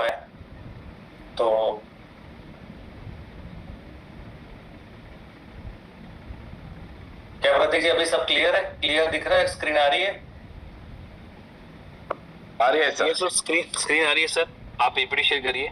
है तो क्या प्रतीक जी, अभी सब क्लियर है? क्लियर दिख रहा है? स्क्रीन आ रही है? आ रही है सर। ये तो स्क्रीन स्क्रीन आ रही है सर। आप पीपीटी शेयर करिए।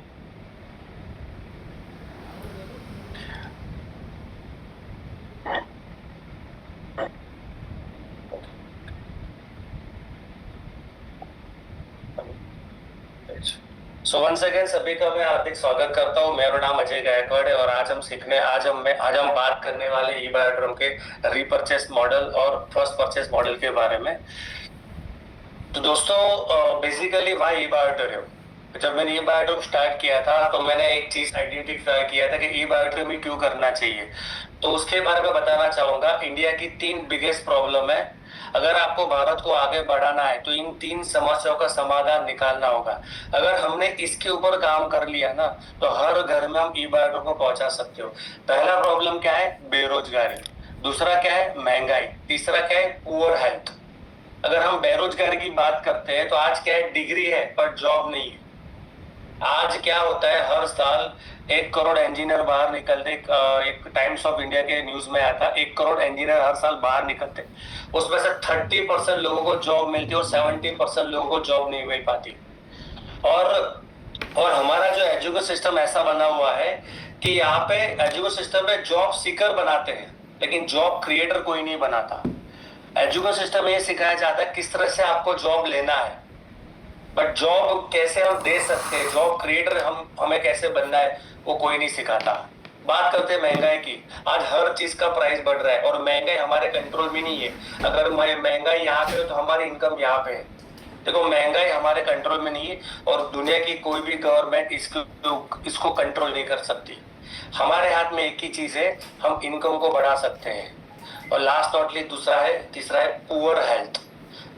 सो वन सेकेंड सभी का मैं हार्दिक स्वागत करता हूँ। मेरा नाम अजय गायकवाड़ है और आज हम बात करने वाले ई बायोड्रम के रीपरचेस मॉडल और फर्स्ट परचेस मॉडल के बारे में। तो दोस्तों, बेसिकली वाई ई बायोड्रम, जब मैंने ई बायोड्रम स्टार्ट किया था तो मैंने एक चीज आइडेंटिफाई किया था कि ई बायोड्रम ही क्यों करना चाहिए। तो उसके बारे में बताना चाहूंगा। इंडिया की 3 बिगेस्ट प्रॉब्लम है। अगर आपको भारत को आगे बढ़ाना है तो इन 3 समस्याओं का समाधान निकालना होगा। अगर हमने इसके ऊपर काम कर लिया ना तो हर घर में हम ई बायोड्रम को पहुंचा सकते हो। पहला प्रॉब्लम क्या है? बेरोजगारी। दूसरा क्या है? महंगाई। तीसरा क्या है? Poor health. अगर हम बेरोजगारी की बात करते हैं तो आज क्या है? डिग्री है पर जॉब नहीं है। आज क्या होता है, हर साल 1 करोड़ इंजीनियर बाहर निकलते। एक टाइम्स ऑफ इंडिया के न्यूज में आता, 1 करोड़ इंजीनियर हर साल बाहर निकलते। उसमें से 30% लोगों को जॉब मिलती है और 70% लोगों को जॉब नहीं मिल पाती। और हमारा जो एजुकेशन सिस्टम ऐसा बना हुआ है कि यहाँ पे एजुकेशन सिस्टम में जॉब सीकर बनाते हैं लेकिन जॉब क्रिएटर कोई नहीं बनाता। एजुकेशन सिस्टम ये सिखाया जाता है किस तरह से आपको जॉब लेना है, बट जॉब कैसे हम दे सकते हैं, जॉब क्रिएटर हमें कैसे बनना है, वो कोई नहीं सिखाता। बात करते हैं महंगाई की। आज हर चीज का प्राइस बढ़ रहा है और महंगाई हमारे कंट्रोल में नहीं है। अगर महंगाई यहाँ पे है तो हमारी इनकम यहाँ पे है। देखो, महंगाई हमारे कंट्रोल में नहीं है और दुनिया की कोई भी गवर्नमेंट इसको कंट्रोल नहीं कर सकती। हमारे हाथ में एक ही चीज है, हम इनकम को बढ़ा सकते हैं। और लास्ट नॉट लीस्ट तीसरा है poor health.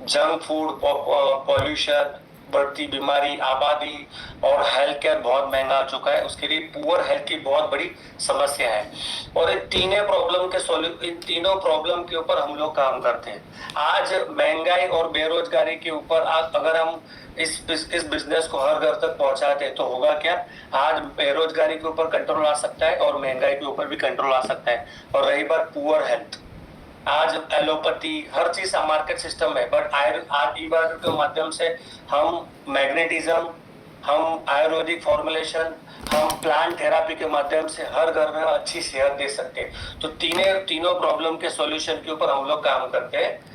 Junk food, pollution, बढ़ती बीमारी, आबादी और हेल्थ केयर बहुत महंगा हो चुका है। उसके लिए पुअर हेल्थ की बहुत बड़ी समस्या है। और इन तीनों प्रॉब्लम के ऊपर हम लोग काम करते हैं। आज महंगाई और बेरोजगारी के ऊपर अगर हम इस बिजनेस को हर घर तक पहुंचाते तो होगा क्या? आज बेरोजगारी के ऊपर कंट्रोल आ सकता है और महंगाई के ऊपर भी कंट्रोल आ सकता है। और रही बात पुअर हेल्थ, आज एलोपैथी हर चीज का मार्केट सिस्टम है, बट आज ई बायोटिक के माध्यम से हम मैग्नेटिज्म, हम आयुर्वेदिक फॉर्मुलेशन, हम प्लांट थेरापी के माध्यम से हर घर में अच्छी सेहत दे सकते हैं। तो तीनों प्रॉब्लम के सॉल्यूशन के ऊपर हम लोग काम करते हैं।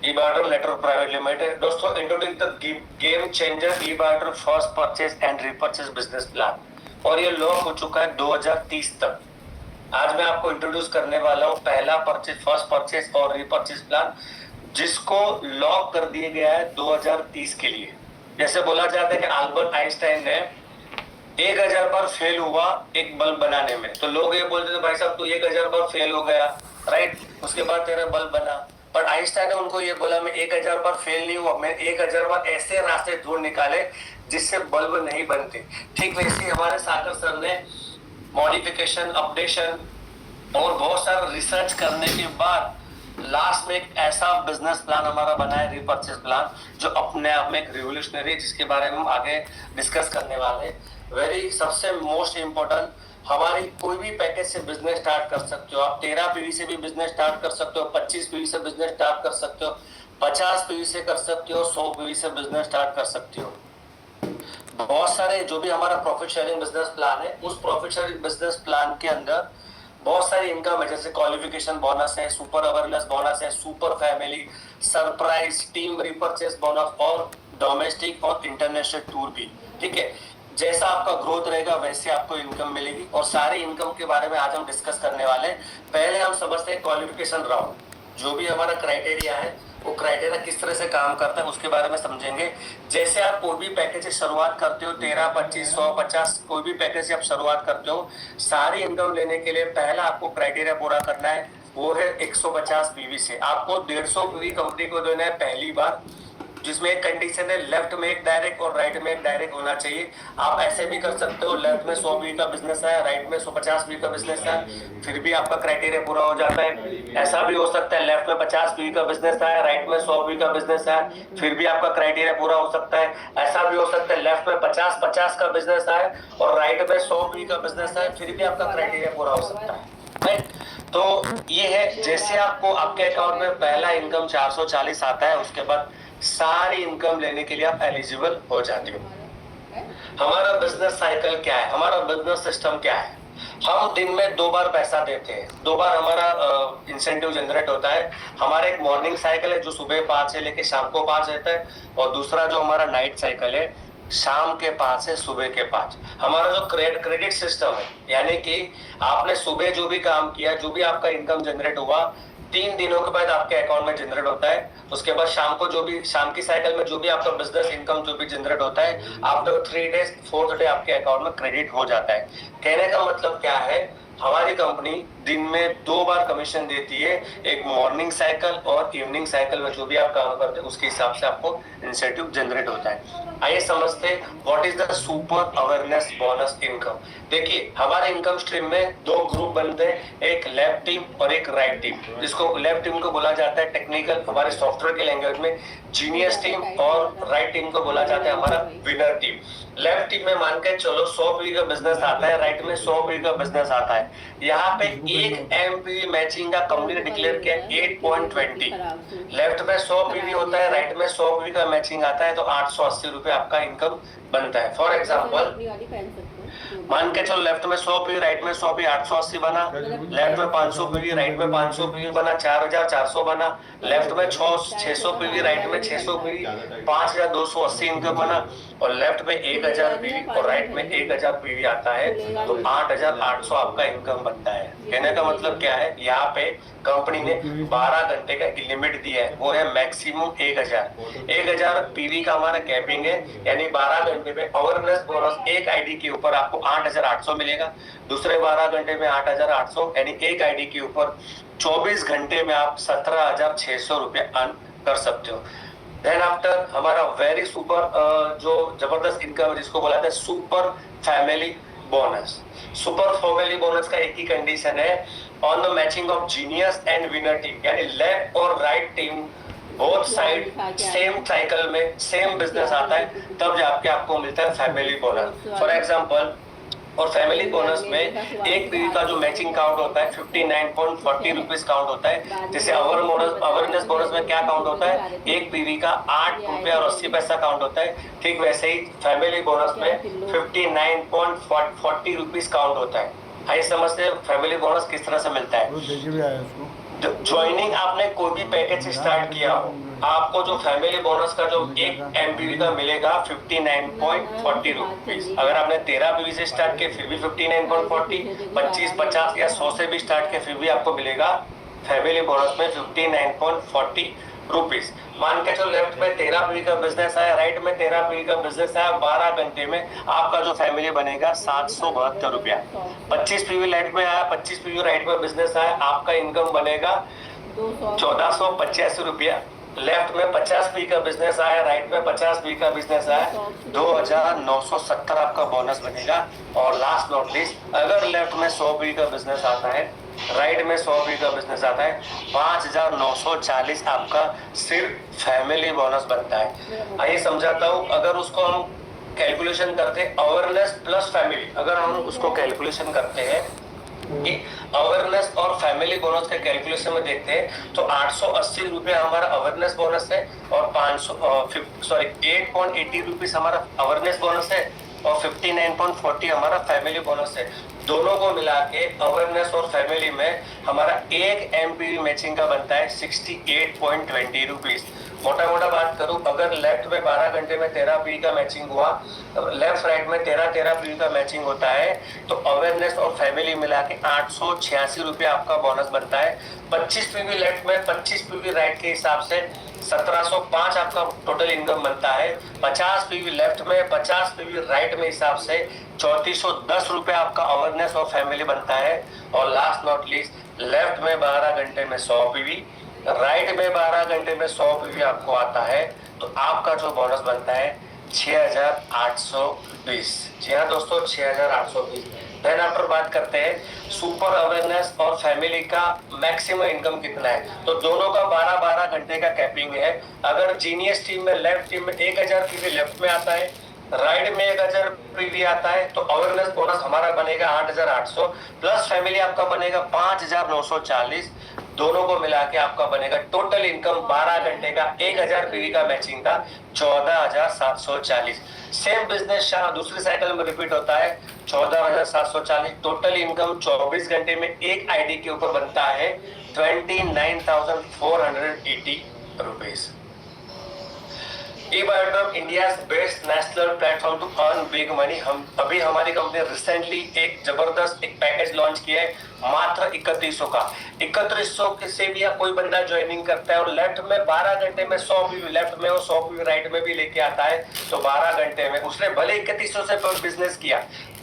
E Biotic Network Private Limited. दोस्तों, introducing the game changer E Biotic first purchase and repurchase business plan, और ये लॉन्च हो चुका है 2030 तक। आज मैं आपको इंट्रोड्यूस करने वाला हूँ पहला फर्स्ट परचेस और रीपरचेस प्लान, जिसको लॉक कर दिया गया है 2030 के लिए। जैसे बोला जाता है कि अल्बर्ट आइंस्टाइन ने 1000 बार फेल हुआ एक बल्ब बनाने में, तो लोग ये बोलते थे भाई साहब तू 1000 बार फेल हो गया, राइट, उसके बाद तेरा बल्ब बना। बट आइंस्टाइन ने उनको ये बोला मैं 1000 बार फेल नहीं हुआ, मैं 1000 बार ऐसे रास्ते ढूंढ निकाले जिससे बल्ब नहीं बनते। ठीक वैसे हमारे सागर सर ने मॉडिफिकेशन, अपडेशन और बहुत सारा रिसर्च करने के बाद लास्ट में एक ऐसा बिजनेस प्लान हमारा बना है, रीपरचेस प्लान, जो अपने आप में एक रिवोल्यूशनरी है, जिसके बारे में हम आगे डिस्कस करने वाले हैं। सबसे मोस्ट इम्पोर्टेंट, हमारी कोई भी पैकेज से बिजनेस स्टार्ट कर सकते हो आप। 13 पीवी से भी बिजनेस स्टार्ट कर सकते हो, 25 पीवी से बिजनेस स्टार्ट कर सकते हो, 50 पीवी से कर सकते हो, 100 पीवी से बिजनेस स्टार्ट कर सकते हो। बहुत सारे जो भी हमारा प्रॉफिट शेयरिंग बिजनेस प्लान है, उस प्रॉफिट शेयरिंग बिजनेस प्लान के अंदर बहुत सारी इनकम है, जैसे क्वालिफिकेशन बोनस है, सुपर अवेयरनेस बोनस है, super family, surprise, team repurchase bonus और डोमेस्टिक और इंटरनेशनल टूर भी। ठीक है, जैसा आपका ग्रोथ रहेगा वैसे आपको इनकम मिलेगी, और सारी इनकम के बारे में आज हम डिस्कस करने वाले हैं। पहले हम समझते हैं क्वालिफिकेशन राउंड। जो भी हमारा क्राइटेरिया है, वो क्राइटेरिया किस तरह से काम करता है उसके बारे में समझेंगे। जैसे आप कोई भी पैकेज से शुरुआत करते हो, 13, 25, 100, 50, कोई भी पैकेज से आप शुरुआत करते हो, सारी इनकम लेने के लिए पहला आपको क्राइटेरिया पूरा करना है, वो है 150 पीवी से। आपको 150 पीवी कंपनी को देना है पहली बार। जिसमें एक कंडीशन है लेफ्ट में एक डायरेक्ट और राइट में एक डायरेक्ट होना चाहिए। आप ऐसे भी कर सकते हो, लेफ्ट में 100 बीवी का बिजनेस है, राइट में 150 बीवी का बिजनेस है, फिर भी आपका क्राइटेरिया पूरा हो जाता है। ऐसा भी हो सकता है लेफ्ट में 50 बीवी का बिजनेस है, राइट में 100 बीवी का बिजनेस है, फिर भी आपका क्राइटेरिया पूरा हो सकता है। ऐसा भी हो सकता है लेफ्ट में 50-50 का बिजनेस है और राइट में 100 बीवी का बिजनेस है, फिर भी आपका क्राइटेरिया पूरा हो सकता है। तो ये है, जैसे आपको आपके अकाउंट में पहला इनकम 440 आता है, उसके बाद सारी इनकम लेने के लिए आप एलिजिबल हो जाते हो। हमारा बिजनेस साइकिल क्या है, हमारा बिजनेस सिस्टम क्या है? हम दिन में 2 बार पैसा देते हैं, 2 बार हमारा इंसेंटिव जनरेट होता है। हमारा एक मॉर्निंग साइकिल है जो सुबह 5 से लेके शाम को 5 रहता है, और दूसरा जो हमारा नाइट साइकिल है शाम के 5 से सुबह के 5। हमारा जो क्रेडिट सिस्टम है, यानी कि आपने सुबह जो भी काम किया, जो भी आपका इनकम जनरेट हुआ, 3 दिनों के बाद आपके अकाउंट में जनरेट होता है। उसके बाद शाम को जो भी, शाम की साइकिल में जो भी आपका बिजनेस इनकम जो भी जनरेट होता है, आफ्टर 3 डेज 4th डे आपके अकाउंट में क्रेडिट हो जाता है। कहने का मतलब क्या है, हमारी कंपनी दिन में 2 बार कमीशन देती है, एक मॉर्निंग साइकिल और इवनिंग साइकिल में जो भी आप काम करते हैं उसके हिसाब से आपको इंसेंटिव जनरेट होता है। आइए समझते हैं what is the super awareness bonus income. देखिए, हमारे इनकम स्ट्रीम में 2 ग्रुप बनते हैं, एक लेफ्ट टीम और एक राइट टीम। जिसको लेफ्ट टीम को बोला जाता है टेक्निकल, हमारे सॉफ्टवेयर के लैंग्वेज में जीनियस टीम, और राइट टीम को बोला जाता है हमारा विनर टीम। लेफ्ट टीम में मान के चलो 100 पीवी का बिजनेस आता है, राइट में 100 पीवी का बिजनेस आता है। यहाँ पे 1 एमपीवी मैचिंग का कंपनी ने डिक्लेयर किया 8.20। लेफ्ट में 100 पीवी होता है, राइट में 100 पीवी का मैचिंग आता है, तो 880 रुपए आपका इनकम बनता है। फॉर एग्जाम्पल मान के चलो लेफ्ट में 100 पीवी, राइट में 100 पीवी, 880 बना। लेफ्ट में 500 पीवी, राइट में 500 पीवी बना, 4400 बना। लेफ्ट में 600 पीवी, राइट में 600 पीवी, 5280 इनकम बना। और लेफ्ट में 1000 पीवी और राइट में 1000 पीवी आता है, तो 8800 आपका इनकम बनता है। कहने का मतलब क्या है, यहाँ पे कंपनी ने 12 घंटे का लिमिट दिया है, वो है मैक्सिमम 1000 पीवी का हमारा कैपिंग है, यानी 12 घंटे में अवेयरनेस बोनस एक आईडी के ऊपर आपको 8800 मिलेगा। दूसरे 12 घंटे में 8800, यानी एक आईडी के ऊपर 24 घंटे में आप 17600 रुपए अर्न कर सकते हो। देन आफ्टर हमारा वेरी सुपर जो जबरदस्त इनकम जिसको बोला जाता है super family bonus. Super family bonus का एक ही कंडीशन है, on the matching of genius and winner team, यानी लेफ्ट और right team both side same cycle में सेम बिजनेस आता है, तब जाके आपको मिलता है फैमिली बोनस। फॉर एग्जांपल, और फैमिली बोनस में एक पीवी का जो मैचिंग काउंट होता है 59.40 रुपीज काउंट होता है। जैसे अवेयरनेस बोनस में क्या काउंट होता है, एक पीवी का 8 रुपया और 80 पैसा काउंट होता है, ठीक वैसे ही फैमिली बोनस में 59.40 रुपीज काउंट होता है। आइए समझते हैं फैमिली बोनस किस तरह से मिलता है। ज्वाइनिंग आपने कोई भी पैकेज स्टार्ट किया हो, आपको जो फैमिली बोनस का जो 1 एमपीवी का मिलेगा 59.40 रुपीज। अगर आपने 13 पीवी से स्टार्ट किया फिर भी 59.40, 25, 50 या 100 से भी स्टार्ट किया फिर भी आपको मिलेगा फैमिली बोनस में 59.40 रुपीज। मान के चलो लेफ्ट में 13 पीवी का बिजनेस है, राइट में 13 पीवी का बिजनेस है, 12 घंटे में आपका जो फैमिली बनेगा 772 रुपया। 25 पीवी लेफ्ट में आया, 25 पीवी राइट में बिजनेस आया, आपका इनकम बनेगा 1485 रुपया। लेफ्ट में 50 पी का बिजनेस आया, राइट में 50 पी का बिजनेस आया, 2970 आपका बोनस बनेगा। और लास्ट नॉट लीस्ट, अगर लेफ्ट में 100 पी का बिजनेस आता है, राइट में 100 पी का बिजनेस आता है, 5940 आपका सिर्फ फैमिली बोनस बनता है। आइए समझाता हूँ, अगर उसको हम कैलकुलेशन करते हैं अवेयरनेस प्लस फैमिली, अगर हम उसको कैलकुलेशन करते हैं कि अवेयरनेस और फैमिली बोनस के कैलकुलेशन में देखते हैं तो 880 रुपया हमारा अवेयरनेस बोनस है और 8.80 रुपीज हमारा अवेयरनेस बोनस है और 59.40 हमारा फैमिली बोनस है। दोनों को मिला के अवेयरनेस और फैमिली में हमारा 1 एमपीवी मैचिंग का बनता है 68.20 रुपीज। मोटा मोटा बात करूं, अगर लेफ्ट में 12 घंटे में 13 पी का मैचिंग हुआ, लेफ्ट राइट में 13 पी का मैचिंग होता है, तो अवेयरनेस और फैमिली मिला के 886 रुपया आपका बोनस बनता है। 25 पीवी लेफ्ट में 25 पीवी राइट के हिसाब से 1705 आपका टोटल इनकम बनता है। 50 पीवी लेफ्ट में 50 पीवी राइट में हिसाब से 3410 रुपया आपका अवेयरनेस और फैमिली बनता है। और लास्ट नॉट लीस्ट, लेफ्ट में 12 घंटे में 100 पीवी, राइट में 12 घंटे में 100 पीवी आपको आता है, तो आपका जो बोनस बनता है 6,820। जी हाँ दोस्तों, 6,820। देन आफ्टर बात करते हैं सुपर अवेयरनेस और फैमिली का मैक्सिमम इनकम कितना है। तो दोनों का 12-12 घंटे का कैपिंग है। अगर जीनियस टीम में, लेफ्ट टीम में 1,000 पीवी लेफ्ट में आता है, राइट में 1,000 पीवी आता है, तो अवेयरनेस बोनस हमारा बनेगा 8,800 प्लस फैमिली आपका बनेगा 5,940। दोनों को मिला के आपका बनेगा टोटल इनकम 12 घंटे का 1,000 पीवी का मैचिंग का 14,740। सेम बिजनेस दूसरी साइकिल में रिपीट होता है 14,740। टोटल इनकम 24 घंटे में एक आईडी के ऊपर बनता है 29,480 rupees. eBioDrum India best national platform to earn big money. हम अभी हमारी कंपनी रिसेंटली एक जबरदस्त एक पैकेज लॉन्च किया है मात्र 3100 का। 3100 से भी कोई बंदा ज्वाइनिंग करता है और लेफ्ट में 12 घंटे में 100 भी लेफ्ट में और 100 भी राइट में भी लेके आता है, तो 12 घंटे में उसने भले 3100 से बिजनेस किया,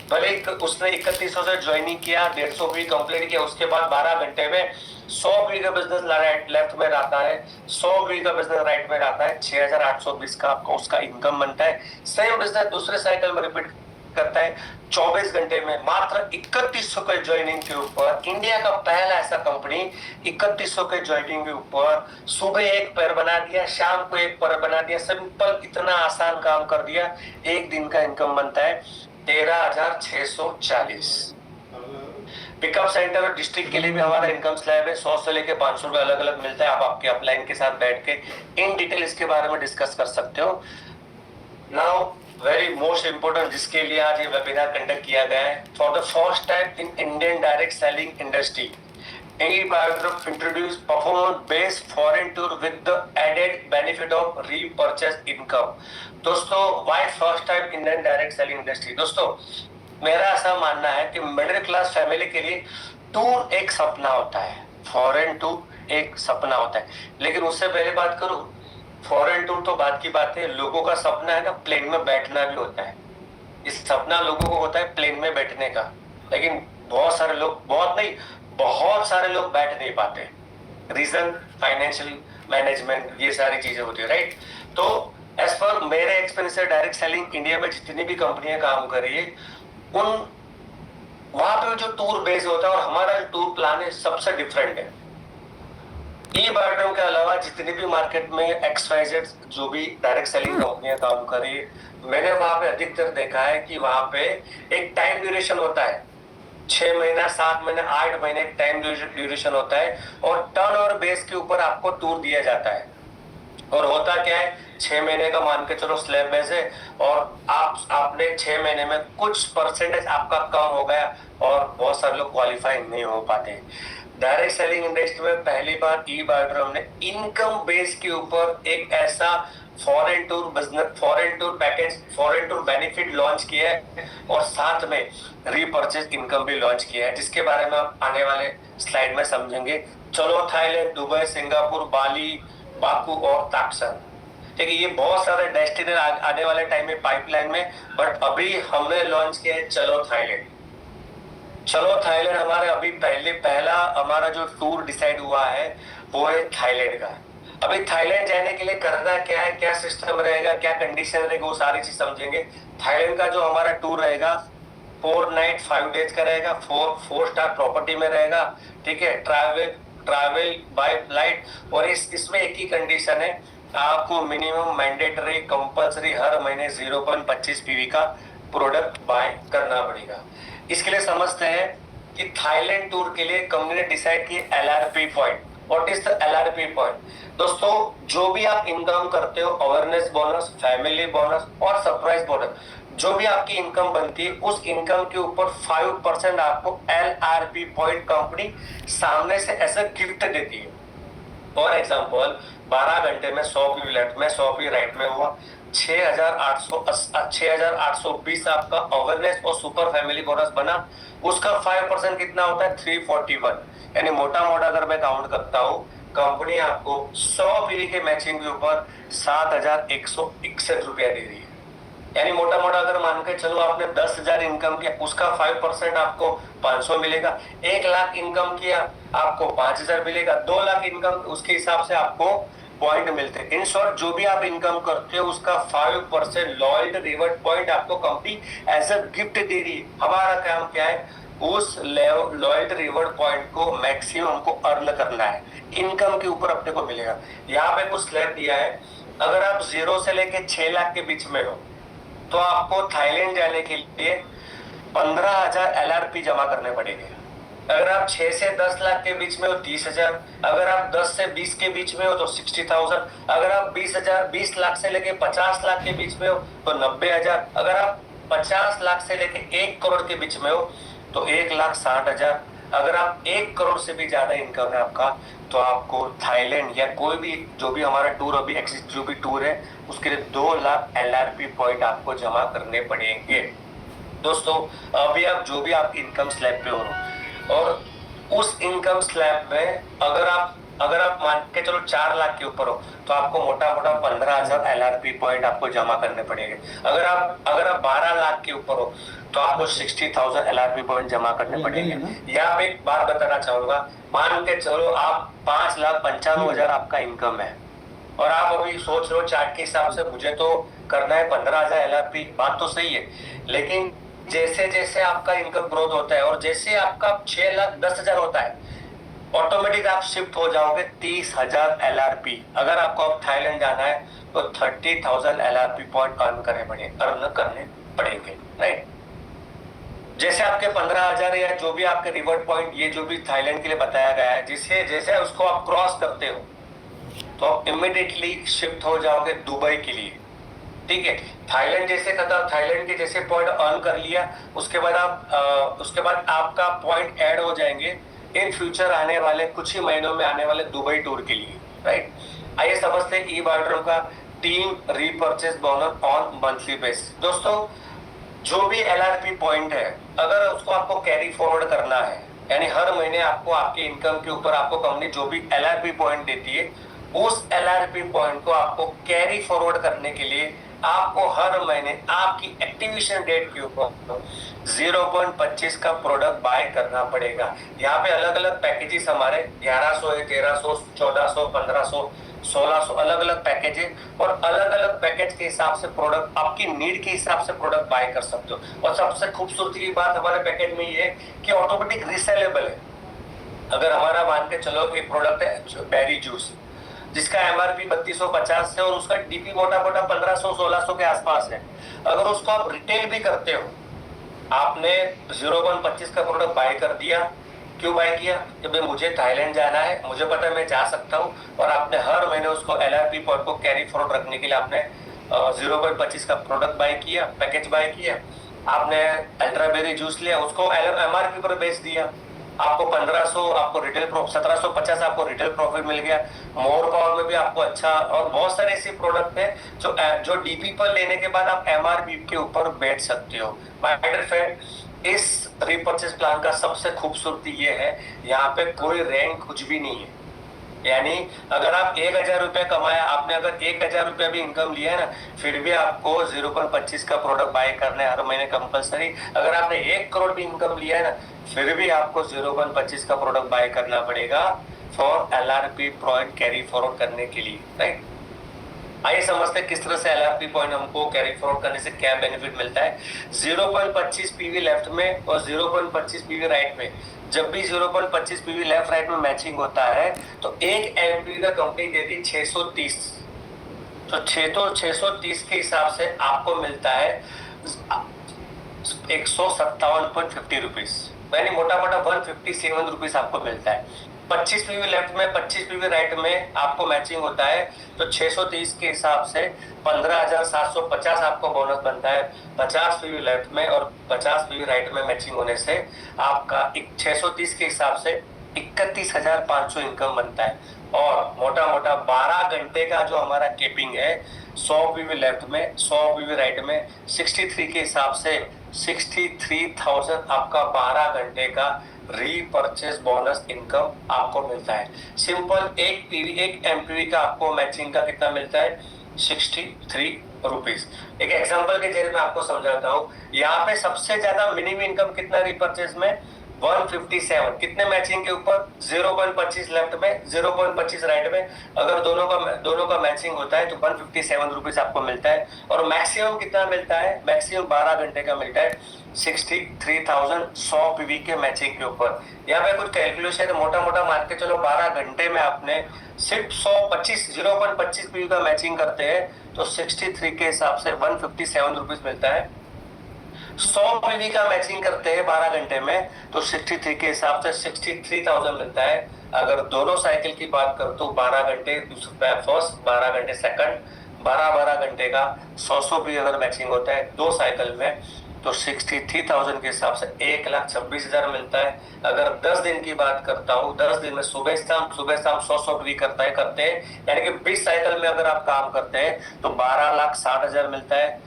भले उसने 3100 से ज्वाइनिंग किया, 150 भी कंप्लीट किया, उसके बाद 12 घंटे में 100 बी का बिजनेस लेफ्ट में आता है, 100 बी का बिजनेस राइट में आता है, 6,820 का आपको उसका इनकम बनता है। सेम बिजनेस दूसरे साइकिल में रिपीट करता है 24 घंटे में मात्र 3100 के ज्वाइनिंग के ऊपर। इंडिया का पहला ऐसा कंपनी 3100 के ज्वाइनिंग के ऊपर सुबह एक पैर बना दिया, शाम को एक पैर बना दिया। सिंपल, इतना आसान काम कर दिया। एक दिन का इनकम बनता है 13,640। पिकअप सेंटर और डिस्ट्रिक्ट के लिए भी हमारा इनकम स्लैब है, 100 से लेके 500 रुपए अलग अलग मिलता है। आप आपके अपलाइन के साथ बैठ के इन डिटेल इसके बारे में डिस्कस कर सकते हो। नाउ वेरी मोस्ट इंपोर्टेंट, जिसके लिए आज ये वेबिनार कंडक्ट किया गया है, for the first time in Indian direct selling industry eBioDrum introduce performance based foreign tour with the added benefit of repurchase income। दोस्तों, why first time Indian direct selling industry? दोस्तों, मेरा ऐसा मानना है कि मिडिल क्लास फैमिली के लिए tour एक सपना होता है, फॉरेन टूर एक सपना होता है। लेकिन उससे पहले बात करूं, फॉरेन टूर तो बात की बात है, लोगों का सपना है ना प्लेन में बैठना भी होता है। इस सपना लोगों को होता है प्लेन में बैठने का, लेकिन बहुत सारे लोग, बहुत सारे लोग बैठ नहीं पाते। रीजन फाइनेंशियल मैनेजमेंट, ये सारी चीजें होती है, राइट। तो एज पर मेरे एक्सपीरियंस से डायरेक्ट सेलिंग इंडिया में जितनी भी कंपनियां काम कर रही है, उन वहां पे जो टूर बेस होता है और हमारा जो टूर प्लान है सबसे डिफरेंट है। eBioDrum के अलावा जितनी भी मार्केट में XYZ जो भी डायरेक्ट सेलिंग कंपनियां काम कर रही है, मैंने वहां पे अधिकतर देखा है कि वहां पे एक टाइम ड्यूरेशन होता है, 6 महीना, 7 महीने, 8 महीने टाइम ड्यूरेशन होता है और टर्न और बेस के ऊपर आपको टूर दिया जाता है। और होता क्या है, 6 महीने का मान के चलो स्लैब बेस है और आपने 6 महीने में कुछ परसेंटेज आपका कम हो गया और बहुत सारे लोग क्वालिफाई नहीं हो पाते। डायरेक्ट सेलिंग इंडस्ट्री में पहली बार eBioDrum ने इनकम बेस के ऊपर एक ऐसा foreign tour business, foreign tour package, foreign tour benefit launch किया है और साथ में रीपरचेज इनकम भी लॉन्च किया है, जिसके बारे में आप आने वाले स्लाइड में समझेंगे। चलो थाईलैंड, दुबई, सिंगापुर, बाली, बाकू और ताक्सन, ठीक है, ये बहुत सारे डेस्टिनेशन आने वाले टाइम में पाइपलाइन में, बट अभी हमने लॉन्च किया है चलो थाईलैंड। चलो थाईलैंड हमारे अभी पहला हमारा जो टूर डिसाइड हुआ है वो है थाईलैंड का। अभी थाईलैंड जाने के लिए करना क्या है, क्या सिस्टम रहेगा, क्या कंडीशन रहेगा, वो सारी चीज समझेंगे। थाईलैंड का जो हमारा टूर रहेगा 4 नाइट 5 डेज का रहेगा, 4 स्टार प्रॉपर्टी में रहेगा, ठीक है। ट्रैवल बाय फ्लाइट, और इसमें एक ही कंडीशन है, आपको मिनिमम मैंडेटरी कंपल्सरी हर महीने 0.25 पीवी का प्रोडक्ट बाय करना पड़ेगा। इसके लिए समझते हैं कि थाईलैंड टूर के लिए कंपनी ने डिसाइड की LRP point. What is the LRP point? दोस्तों, जो भी आप इनकम करते हो, अवेयरनेस बोनस, फैमिली बोनस और सरप्राइज बोनस, जो भी आपकी इनकम बनती है, उस इनकम के ऊपर 5% आपको LRP पॉइंट कंपनी सामने से ऐसा गिफ्ट देती है। फॉर एग्जाम्पल, 12 घंटे में 100 पी लेफ्ट में, 100 पी राइट में हुआ, 6,820 आपका अवेयरनेस और सुपर फैमिली बोनस बना। उसका 5% कितना होता है? 341। यानी मोटा अगर मैं काउंट करता हूँ, कंपनी आपको 100 पीवी के मैचिंग के ऊपर 7,161 रुपया दे रही है। यानी मोटा अगर मान के चलो आपने 10,000 इनकम किया, उसका 5% आपको 500 मिलेगा। 1 लाख इनकम किया, आपको 5,000 मिलेगा। 2 लाख इनकम, उसके हिसाब से आपको पॉइंट मिलते हैं। इन शॉर्ट जो भी आप इनकम करते हो उसका 5% लॉयल्टी रिवॉर्ड पॉइंट आपको कंपनी एज अ गिफ्ट दे रही है। हमारा काम क्या है, उस लॉयल्टी रिवॉर्ड पॉइंट को मैक्सिमम हमको अर्न करना है, इनकम के ऊपर अपने को मिलेगा। यहाँ पे कुछ स्लैब दिया है, अगर आप 0 से लेके 6 लाख के बीच में हो तो आपको थाईलैंड जाने के लिए 15,000 LRP जमा करने पड़ेंगे। अगर आप 6 से 10 लाख के बीच में हो 30,000, अगर आप 10 से 20 के बीच में हो तो 60,000, अगर आप 20 लाख से लेके 50 लाख के बीच में हो तो 90,000, अगर आप 50 लाख से लेके 1 करोड़ के बीच में हो तो 1,60,000, अगर आप 1 करोड़ से भी ज्यादा इनकम है आपका तो आपको थाईलैंड या कोई भी जो भी हमारा टूर अभी एग्जिस्ट जो भी टूर है उसके लिए 2 लाख LRP पॉइंट आपको जमा करने पड़ेंगे। दोस्तों अभी आप जो भी आप इनकम स्लैब पे हो और उस इनकम स्लैब में अगर आप मान के चलो 4 लाख के ऊपर हो तो आपको मोटा मोटा 15,000 LRP पॉइंट आपको जमा करने पड़ेंगे। अगर आप 12 लाख के ऊपर हो तो आपको 60,000 LRP पॉइंट जमा करने पड़ेंगे। यहाँ पे एक बात बताना चाहूंगा, मान के चलो आप 5,95,000 आपका इनकम है और आप अभी सोच रहे हो चार्ट के हिसाब से मुझे तो करना है 15,000 LRP, बात तो सही है, लेकिन जैसे जैसे आपका इनकम ग्रोथ होता है और जैसे आपका 6,10,000 होता है ऑटोमेटिक आप शिफ्ट हो जाओगे 30,000 LRP। अगर आपको अब थाईलैंड जाना है तो 30,000 LRP पॉइंट अर्न करने पड़ेंगे, राइट। जैसे आपके 15,000 या जो भी आपके रिवॉर्ड पॉइंट ये जो भी थाईलैंड के लिए बताया गया है, जैसे जैसे उसको आप क्रॉस करते हो तो आप इमिडिएटली शिफ्ट हो जाओगे दुबई के लिए, ठीक है। थाईलैंड के जैसे पॉइंट अर्न कर लिया उसके बाद आपका पॉइंट ऐड हो जाएंगे इन फ्यूचर आने वाले कुछ ही महीनों में आने वाले दुबई टूर के लिए, राइट। आइए समझते हैं ई-बायोड्रोम का team repurchase bonus on monthly basis. दोस्तों जो भी LRP पॉइंट है अगर उसको आपको कैरी फॉरवर्ड करना है, यानी हर महीने आपको आपके इनकम के ऊपर आपको कंपनी जो भी LRP पॉइंट देती है उस LRP पॉइंट को आपको कैरी फॉरवर्ड करने के लिए आपको हर महीने आपकी एक्टिवेशन डेट के ऊपर 0.25 का प्रोडक्ट बाय करना पड़ेगा। यहाँ पे अलग अलग पैकेजेस हमारे 1100 है, 1300, 1400, 1500, 1600 अलग अलग पैकेज है और अलग अलग पैकेज के हिसाब से प्रोडक्ट आपकी नीड के हिसाब से प्रोडक्ट बाय कर सकते हो। और सबसे खूबसूरती की बात हमारे पैकेज में ये है कि ऑटोमेटिक रिसेलेबल है। अगर हमारा मान के चलो एक प्रोडक्ट है बेरी जूस जिसका MRP 3250 है और उसका DP मोटा मोटा 1500-1600 के आसपास है, अगर उसको आप रिटेल भी करते हो, आपने 0.25 का प्रोडक्ट बाय कर दिया, क्यों बाय किया कि भाई मुझे थाईलैंड जाना है, मुझे पता है मैं जा सकता हूँ, और आपने हर महीने उसको LRP पॉइंट को कैरी फॉरवर्ड रखने के लिए आपने 0.25 का प्रोडक्ट बाय किया, पैकेज बाय किया, आपने अल्ट्राबेरी जूस लिया, उसको MRP पर बेच दिया, आपको 1500 आपको रिटेल 1750 आपको रिटेल प्रॉफिट मिल गया। मोर पावर में भी आपको अच्छा, और बहुत सारे ऐसे प्रोडक्ट हैं जो DP पर लेने के बाद आप MRP के ऊपर बेच सकते हो। माय डियर फ्रेंड, इस रीपरचेज प्लान का सबसे खूबसूरती ये है यहाँ पे कोई रैंक कुछ भी नहीं है। यानी अगर आप 1,000 रुपया कमाया, आपने अगर 1,000 रुपया भी इनकम लिया है ना, फिर भी आपको 0.25 का प्रोडक्ट बाय करना है हर महीने कंपलसरी। अगर आपने 1 करोड़ भी इनकम लिया है ना, फिर भी आपको 0.25 का प्रोडक्ट बाय करना पड़ेगा for LRP point carry forward करने के लिए, राइट। आइए समझते हैं किस तरह से LRP पॉइंट हमको कैरी फॉरवर्ड करने से क्या बेनिफिट मिलता है। 0.25 PV लेफ्ट में और 0.25 PV राइट में, जब भी 0.25 PV लेफ्ट राइट में मैचिंग होता है तो एक MPV का कंपनी देती 630, तो 630 के हिसाब से आपको मिलता है 157.50 रुपीज, यानी मोटा मोटा 157 रुपीज आपको मिलता है। 25 PV लेफ्ट में 25 PV राइट में आपको मैचिंग होता है तो 630 के हिसाब से 15,750 आपको बोनस बनता है। 50 PV लेफ्ट में और 50 PV राइट में मैचिंग होने से आपका 630 के हिसाब से 31,500 इनकम बनता है। और मोटा मोटा 12 घंटे का जो हमारा केपिंग है 100 PV लेफ्ट में 100 PV राइट में 63 के हिसाब से 63,000 आपका 12 घंटे का रीपरचेज बोनस इनकम आपको मिलता है। सिंपल एक MPV का आपको मैचिंग का कितना मिलता है 63 रुपीज। एक एग्जांपल के जरिए मैं आपको समझाता हूँ। यहाँ पे सबसे ज्यादा मिनिमम इनकम कितना रीपरचेज में 157 कितने मैचिंग के ऊपर 0.25 लेफ्ट में 0.25 राइट में, अगर दोनों का मैचिंग होता है तो 157 रुपीज आपको मिलता है। और मैक्सिमम कितना मिलता है, मैक्सिमम 12 घंटे का मिलता है 63,100 पीवी के मैचिंग के ऊपर। यहाँ पे कुछ कैलकुलेशन है, मोटा मोटा मान के चलो 12 घंटे में आपने सिर्फ 0.25 पीवी का मैचिंग करते हैं तो 63 के हिसाब से 157 रुपीज मिलता है। 100 पीवी का मैचिंग करते हैं 12 घंटे में तो 63 के हिसाब से 63,000 मिलता है। अगर दोनों साइकिल की बात कर तो 12 घंटे फर्स्ट, 12 घंटे सेकंड, 12 घंटे का 100 पीवी अगर मैचिंग होता है दो साइकिल में तो 63,000 के हिसाब से 1,26,000 मिलता है। अगर 10 दिन की बात करता हूँ, 10 दिन में सुबह शाम 100 पीवी करते हैं, यानी कि 20 साइकिल में अगर आप काम करते हैं तो 12,60,000 मिलता है।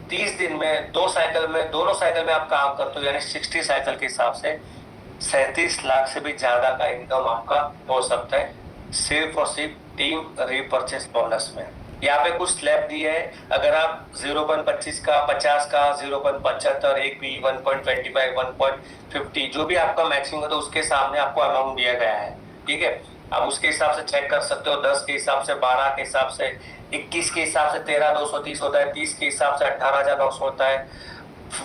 30 दिन में दोनों साइकिल में आप काम करते हो यानी 60 साइकिल के हिसाब से 37 लाख से भी ज्यादा का इनकम आपका हो सकता है सिर्फ और सिर्फ टीम रीपरचेस बोनस में। यहाँ पे कुछ स्लैब दिए है, अगर आप 0.25 का, 50 का, 0.75, 1 1.25, 1.50 जो भी आपका मैक्सिमम है तो उसके सामने आपको अमाउंट दिया गया है, ठीक है। आप उसके हिसाब से चेक कर सकते हो, 10 के हिसाब से, 12 के हिसाब से, 21 के हिसाब से 13,230 होता है, 30 के हिसाब से 18,900 होता है,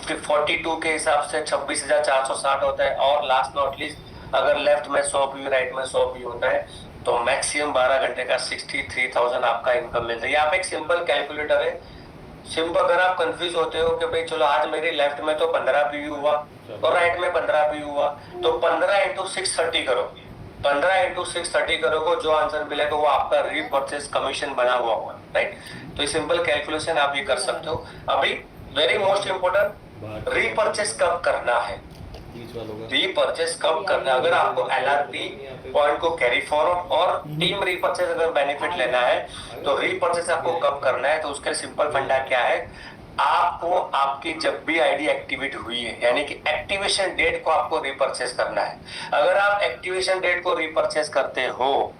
42 के हिसाब से 26,460 होता है, और लास्ट नॉट लीस्ट अगर लेफ्ट में 100 पी राइट में 100 पी होता है तो मैक्सिमम 12 घंटे का 63,000 आपका इनकम मिल रहा है। यहाँ पे एक सिंपल कैलकुलेटर है, सिंपल। अगर आप कंफ्यूज होते हो कि भाई चलो आज मेरी लेफ्ट में तो 15 पी हुआ और राइट में 15 पी हुआ तो 15 इंटू 630 करो, 15 इंटू 630 करोगे जो आंसर मिलेगा वो आपका रीपरचेस कमीशन बना हुआ होगा, राइट। तो ये सिंपल कैलकुलेशन आप ये कर सकते हो। अभी वेरी मोस्ट इंपोर्टेंट, रीपरचेस कब करना है, रीपरचेस कब करना है। अगर आपको एलआरपी पॉइंट को कैरी फॉरवर्ड और टीम रीपरचेस अगर बेनिफिट लेना है तो रीपरचेस आपको कब करना है, तो उसका सिंपल फंडा क्या है, आपको आपकी जब भी आईडी एक्टिवेट हुई है यानी कि एक्टिवेशन डेट को आपको रीपरचेस करना है। अगर आप एक्टिवेशन डेट को रीपरचेस करते हो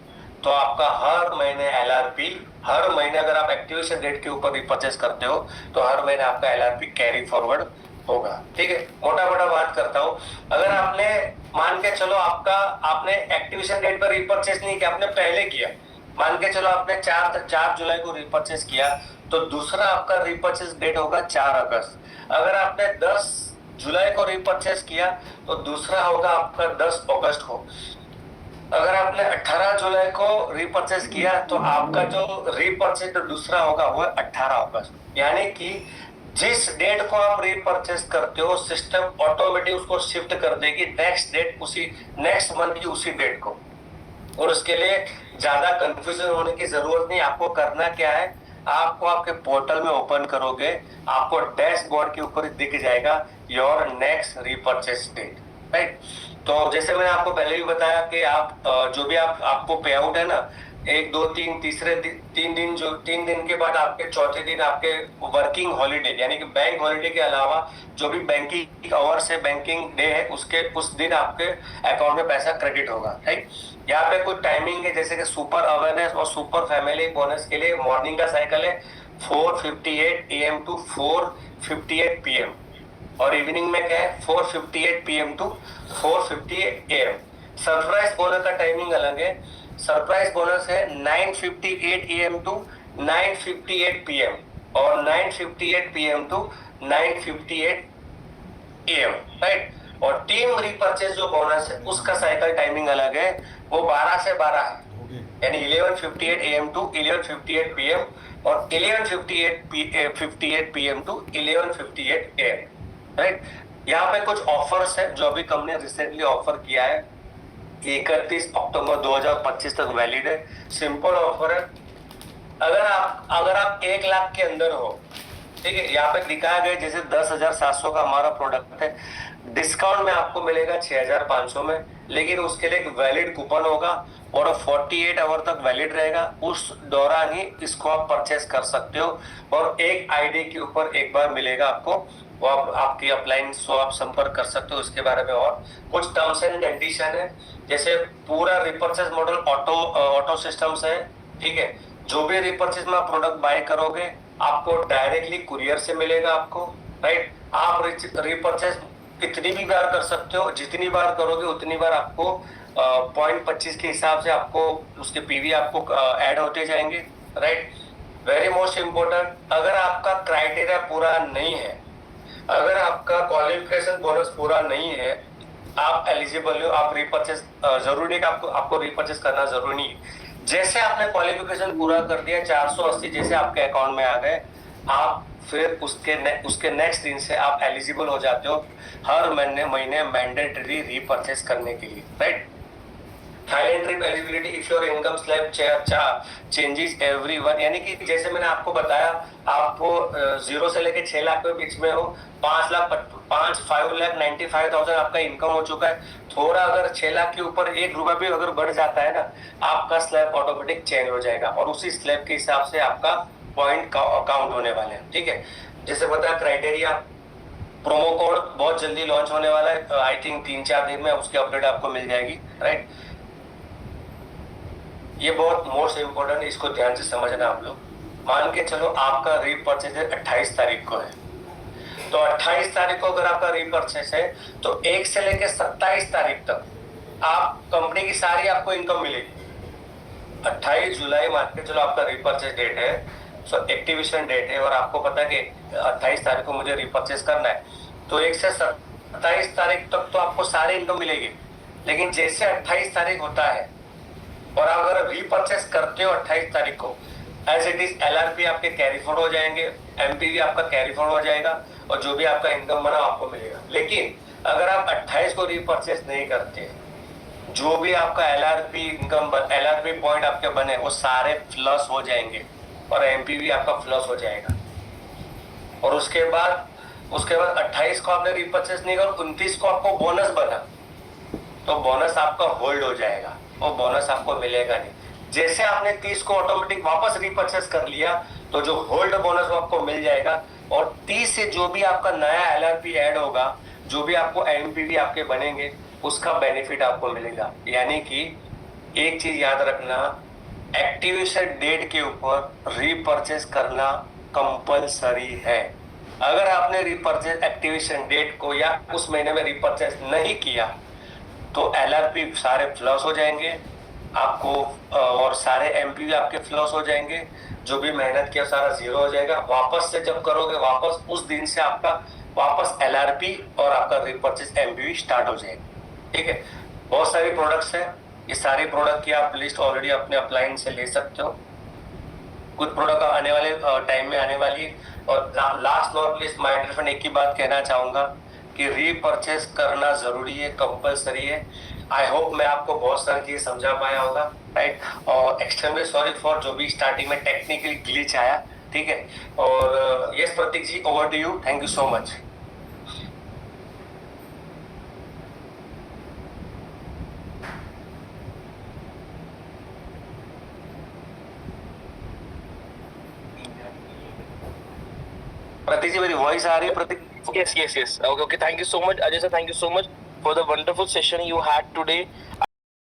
तो आपका हर महीने एलआरपी, हर महीने अगर आप एक्टिवेशन डेट के ऊपर रीपरचेस करते हो तो हर महीने आपका एलआरपी कैरी फॉरवर्ड होगा, ठीक है। मोटा मोटा बात करता हूं, अगर आपने मान के चलो आपने एक्टिवेशन डेट पर रीपरचेस नहीं किया, आपने पहले किया, मान के चलो आपने 4 जुलाई को रीपरचेस किया तो दूसरा आपका रीपरचेस डेट होगा 4 अगस्त। अगर आपने 10 जुलाई को रीपरचेस किया तो दूसरा होगा आपका 10 अगस्त को। अगर आपने 18 जुलाई को रीपरचेस किया तो आपका जो रीपरचेस दूसरा होगा वो 18 अगस्त। यानी कि जिस डेट को आप रीपरचेस करते हो सिस्टम ऑटोमेटिक उसको शिफ्ट कर देगी नेक्स्ट डेट, उसी नेक्स्ट मंथ की उसी डेट को। और उसके लिए ज्यादा कंफ्यूजन होने की जरूरत नहीं। आपको करना क्या है, आपको आपके पोर्टल में ओपन करोगे, आपको डैशबोर्ड के ऊपर दिख जाएगा योर नेक्स्ट रीपरचेस डेट, राइट। तो जैसे मैंने आपको पहले भी बताया कि आप जो भी आपको पे आउट है ना, 1 2 3 तीन दिन के बाद आपके चौथे दिन आपके वर्किंग हॉलीडे यानी कि बैंक हॉलीडे के अलावा जो भी बैंकिंग आवर्स है, बैंकिंग डे है, उस दिन आपके अकाउंट में पैसा क्रेडिट होगा, राइट। यहाँ पे कुछ टाइमिंग है, जैसे कि सुपर अवेयरनेस और सुपर फैमिली बोनस के लिए मॉर्निंग का साइकिल है 4:58 AM टू 4:58 PM, और इवनिंग में क्या है 4:58 PM to 4:58 AM। Surprise bonus का टाइमिंग अलग है, सरप्राइज बोनस है 9:58 AM टू 9:58 PM और 9:58 PM टू 9:58 AM, राइट। और टीम रीपरचेस जो बोनस है उसका साइकिल टाइमिंग अलग है, वो 12 से 12 है, यानी 11:58 AM टू 11:58 PM और 11:58 PM टू 11:58 AM, राइट। यहाँ पे कुछ ऑफर्स है जो अभी कंपनी रिसेंटली ऑफर किया है, 31 अक्टूबर 2025 तक वैलिड है। सिंपल ऑफर है, अगर आप 1 लाख के अंदर हो, ठीक है, यहाँ पे दिखाया गया जैसे 10,700 का हमारा प्रोडक्ट है, डिस्काउंट में आपको मिलेगा 6,500 में, लेकिन उसके लिए एक वैलिड कूपन होगा और 48 आवर तक वैलिड रहेगा, उस दौरान ही इसको आप परचेस कर सकते हो। और एक आईडी के ऊपर एक बार मिलेगा आपको, वो आपकी अप्लायंस को आप संपर्क कर सकते हो इसके बारे में। और कुछ टर्म्स एंड कंडीशन है, जैसे पूरा रिपर्चेस मॉडल ऑटो सिस्टम्स है, ठीक है। जो भी रिपर्चेस में आप प्रोडक्ट बाय करोगे आपको डायरेक्टली कुरियर से मिलेगा आपको, राइट। आप रिपर्चेस कितनी भी बार कर सकते हो, जितनी बार करोगे उतनी बार आपको 0.25 के हिसाब से आपको उसके पीवी आपको ऐड होते जाएंगे, राइट। वेरी मोस्ट इम्पोर्टेंट, अगर आपका क्राइटेरिया पूरा नहीं है, अगर आपका क्वालिफिकेशन बोनस पूरा नहीं है, आप एलिजिबल हो, आप रिपर्चेस जरूरी नहीं कि आपको रिपर्चेस करना जरूरी नहीं है। जैसे आपने क्वालिफिकेशन पूरा कर दिया, 480 जैसे आपके अकाउंट में आ गए, आप फिर उसके नेक्स्ट दिन से आप एलिजिबल हो जाते हो हर महीने मैंडेटरी रीपर्चेस करने के लिए, right. Thailand trip eligibility if your income slab changes every one, यानी कि जैसे मैंने आपको बताया, आपको 0 से लेके 6 लाख के बीच में हो, 5,95,000 आपका इनकम हो चुका है, थोड़ा अगर 6 लाख के ऊपर 1 रुपया भी अगर बढ़ जाता है ना, आपका स्लैब ऑटोमेटिक चेंज हो जाएगा और उसी स्लैब के हिसाब से आपका पॉइंट काउंट होने वाले हैं, ठीक है। जैसे बताया क्राइटेरिया, प्रोमो कोड बहुत जल्दी लॉन्च होने वाला है, आई थिंक 3-4 दिन में उसकी अपडेट आपको मिल जाएगी, राइट। ये बहुत मोस्ट इम्पोर्टेंट है, इसको ध्यान से समझना आप लोग। मान के चलो आपका रीपर्चेस 28 तारीख को है, तो 28 तारीख को अगर आपका रीपर्चेस है तो 1 से लेकर 27 तारीख तक आप कंपनी की सारी आपको इनकम मिलेगी। 28 जुलाई मान के चलो आपका रीपर्चेस डेट है, सो एक्टिवेशन डेट है, और आपको पता है कि 28 तारीख को मुझे रीपर्चेस करना है, तो 1 से 27 तारीख तक तो आपको सारी इनकम मिलेगी। लेकिन जैसे 28 तारीख होता है और आप अगर रीपर्चेस करते हो 28 तारीख को, एज इट इज एलआरपी आपके कैरी फॉरवर्ड हो जाएंगे, एमपीवी आपका कैरी फॉरवर्ड हो जाएगा और जो भी आपका इनकम बना आपको मिलेगा। लेकिन अगर आप 28 को रीपर्चेस नहीं करते, जो भी आपका एलआरपी इनकम, एलआरपी पॉइंट आपके बने वो सारे फ्लश हो जाएंगे और एमपीवी आपका फ्लश हो जाएगा। और उसके बाद 28 को आपने रीपर्चेस नहीं कर, 29 को आपको बोनस बना, तो बोनस आपका होल्ड हो जाएगा, वो बोनस आपको मिलेगा नहीं। जैसे आपने 30 को ऑटोमेटिक वापस रीपर्चेस कर लिया, तो जो होल्ड बोनस वो आपको मिल जाएगा, और 30 से जो भी आपका नया एलआरपी ऐड होगा, जो भी आपको एमपीवी आपके बनेंगे, उसका बेनिफिट आपको मिलेगा। यानी कि एक चीज याद रखना, एक्टिवेशन डेट के ऊपर रीपर्चेस करना कंपलसरी है। अगर आपने रीपर्चेस एक्टिवेशन डेट को या उस महीने में रीपर्चेस नहीं किया, तो एलआरपी सारे फ्लॉस हो जाएंगे आपको, और सारे एमपीवी आपके फ्लॉस हो जाएंगे, जो भी मेहनत किया सारा जीरो हो जाएगा। वापस से जब करोगे, वापस उस दिन से आपका वापस एलआरपी और आपका रीपर्चेस एमपीवी स्टार्ट हो जाएगा, ठीक है। बहुत सारी प्रोडक्ट्स हैं, ये सारी प्रोडक्ट की आप लिस्ट ऑलरेडी अपने अपलाइन से ले सकते हो। कुछ प्रोडक्ट आने वाले टाइम में आने वाली है। और last not least my dear friend, एक ही बात कहना चाहूंगा कि रीपर्चेस करना जरूरी है, कंपलसरी है। आई होप मैं आपको बहुत सारी चीजें समझा पाया होगा, राइट। और एक्सट्रीमली सॉरी फॉर जो भी स्टार्टिंग में टेक्निकल ग्लिच आया, ठीक है। और yes Prateek ji, over to you, thank you so much. Prateek ji, मेरी वॉइस आ रही है? प्रतीक, yes. Okay. Thank you so much, Ajay sir. Thank you so much for the wonderful session you had today.